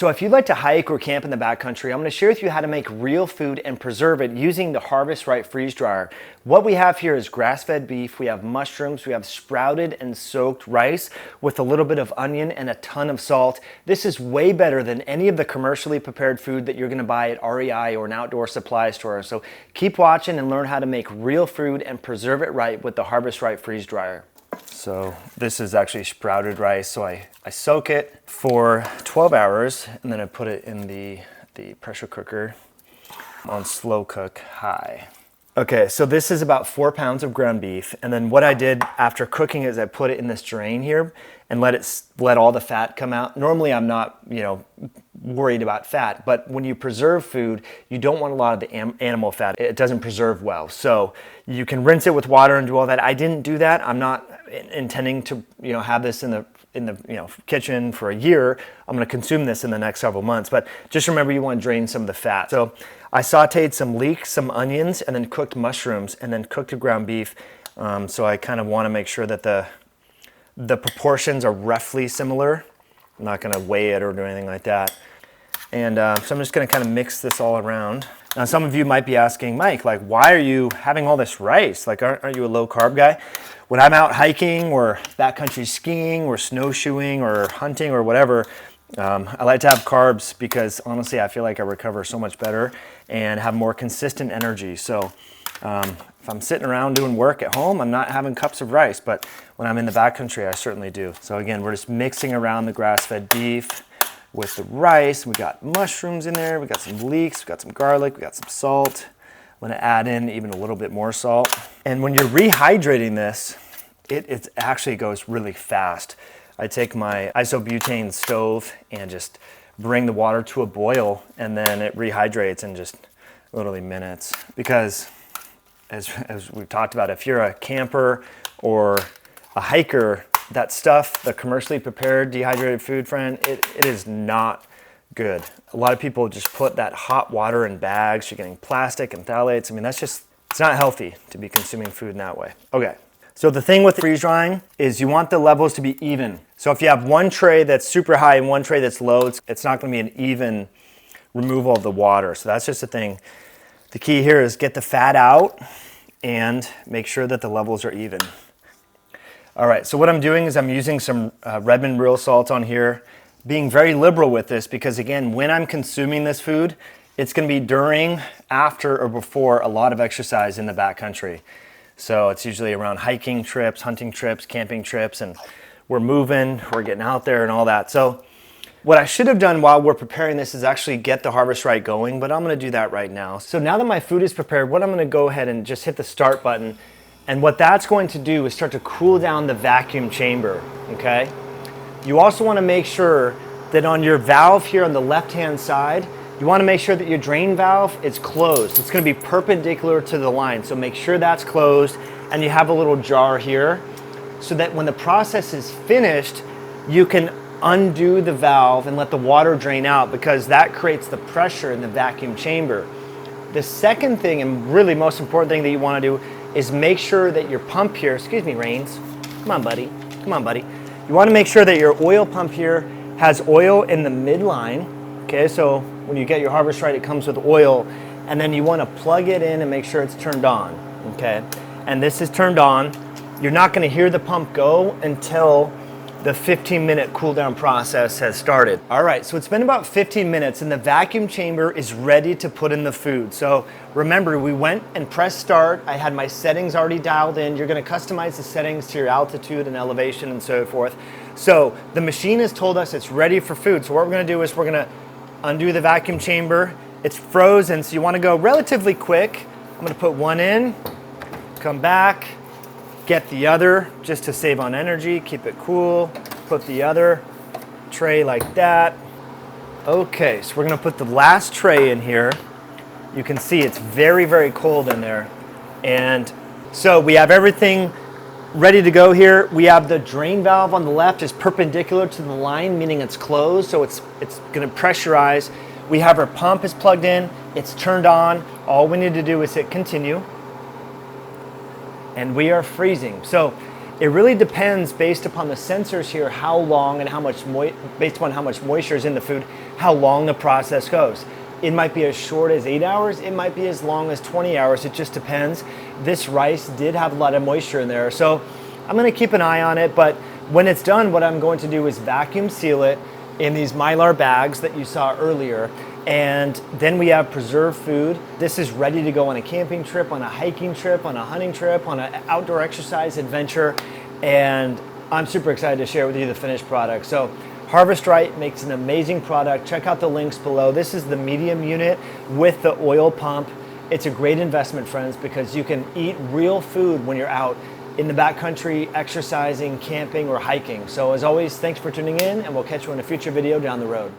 So if you'd like to hike or camp in the backcountry, I'm going to share with you how to make real food and preserve it using the Harvest Right freeze dryer. What we have here is grass-fed beef, we have mushrooms, we have sprouted and soaked rice with a little bit of onion and a ton of salt. This is way better than any of the commercially prepared food that you're going to buy at REI or an outdoor supply store. So keep watching and learn how to make real food and preserve it right with the Harvest Right freeze dryer. So this is actually sprouted rice, so I soak it for 12 hours and then I put it in the pressure cooker on slow cook high. Okay, so this is about 4 pounds of ground beef, and then what I did after cooking is I put it in this drain here and let all the fat come out. Normally I'm not, worried about fat, but when you preserve food, you don't want a lot of the animal fat. It doesn't preserve well. So you can rinse it with water and do all that. I didn't do that. I'm not intending to, have this in the kitchen for a year. I'm going to consume this in the next several months, but just remember you want to drain some of the fat. So I sauteed some leeks, some onions, and then cooked mushrooms, and then cooked the ground beef. So I kind of want to make sure that the proportions are roughly similar. I'm not going to weigh it or do anything like that. And so I'm just going to kind of mix this all around. Now some of you might be asking, Mike, why are you having all this rice? Aren't you a low carb guy? When I'm out hiking or backcountry skiing or snowshoeing or hunting or whatever, I like to have carbs because honestly I feel like I recover so much better and have more consistent energy. So if I'm sitting around doing work at home, I'm not having cups of rice, but when I'm in the backcountry, I certainly do. So again, we're just mixing around the grass-fed beef with the rice. We got mushrooms in there, we got some leeks, we got some garlic, we got some salt. I'm gonna add in even a little bit more salt. And when you're rehydrating this, it actually goes really fast. I take my isobutane stove and just bring the water to a boil, and then it rehydrates in just literally minutes. Because as we've talked about, if you're a camper or a hiker, that stuff, the commercially prepared dehydrated food, friend, it is not good. A lot of people just put that hot water in bags. You're getting plastic and phthalates. I mean, it's not healthy to be consuming food in that way. Okay, so the thing with freeze drying is you want the levels to be even. So if you have one tray that's super high and one tray that's low, it's not gonna be an even removal of the water. So that's just the thing. The key here is get the fat out and make sure that the levels are even. All right, so what I'm doing is I'm using some Redmond real salt on here, being very liberal with this because again, when I'm consuming this food, it's gonna be during, after, or before a lot of exercise in the backcountry. So it's usually around hiking trips, hunting trips, camping trips, and we're moving, we're getting out there and all that. So what I should have done while we're preparing this is actually get the Harvest Right going, but I'm gonna do that right now. So now that my food is prepared, what I'm gonna go ahead and just hit the start button. And what that's going to do is start to cool down the vacuum chamber, okay? You also want to make sure that on your valve here on the left-hand side, you want to make sure that your drain valve is closed. It's going to be perpendicular to the line, so make sure that's closed, and you have a little jar here so that when the process is finished, you can undo the valve and let the water drain out because that creates the pressure in the vacuum chamber. The second thing, and really most important thing that you want to do, is make sure that your pump here, excuse me, Rains, come on buddy. You wanna make sure that your oil pump here has oil in the midline, okay? So when you get your Harvest Right, it comes with oil, and then you wanna plug it in and make sure it's turned on, okay? And this is turned on. You're not gonna hear the pump go until the 15-minute cool down process has started. All right, so it's been about 15 minutes and the vacuum chamber is ready to put in the food. So remember, we went and pressed start. I had my settings already dialed in. You're gonna customize the settings to your altitude and elevation and so forth. So the machine has told us it's ready for food. So what we're gonna do is we're gonna undo the vacuum chamber. It's frozen, so you wanna go relatively quick. I'm gonna put one in, come back, get the other just to save on energy, keep it cool. Put the other tray like that. Okay, so we're gonna put the last tray in here. You can see it's very, very cold in there. And so we have everything ready to go here. We have the drain valve on the left is perpendicular to the line, meaning it's closed, so it's gonna pressurize. We have our pump is plugged in, it's turned on. All we need to do is hit continue. And we are freezing. So It really depends based upon the sensors here, how long and how much based upon how much moisture is in the food, how long the process goes. It might be as short as 8 hours, it might be as long as 20 hours, it just depends. This rice did have a lot of moisture in there, so I'm gonna keep an eye on it, but when it's done, what I'm going to do is vacuum seal it in these Mylar bags that you saw earlier, and then we have preserved food. This is ready to go on a camping trip, on a hiking trip, on a hunting trip, on an outdoor exercise adventure, and I'm super excited to share with you the finished product. So Harvest Right makes an amazing product. Check out the links below. This is the medium unit with the oil pump. It's a great investment, friends, because you can eat real food when you're out in the backcountry, exercising, camping, or hiking. So as always, thanks for tuning in, and we'll catch you in a future video down the road.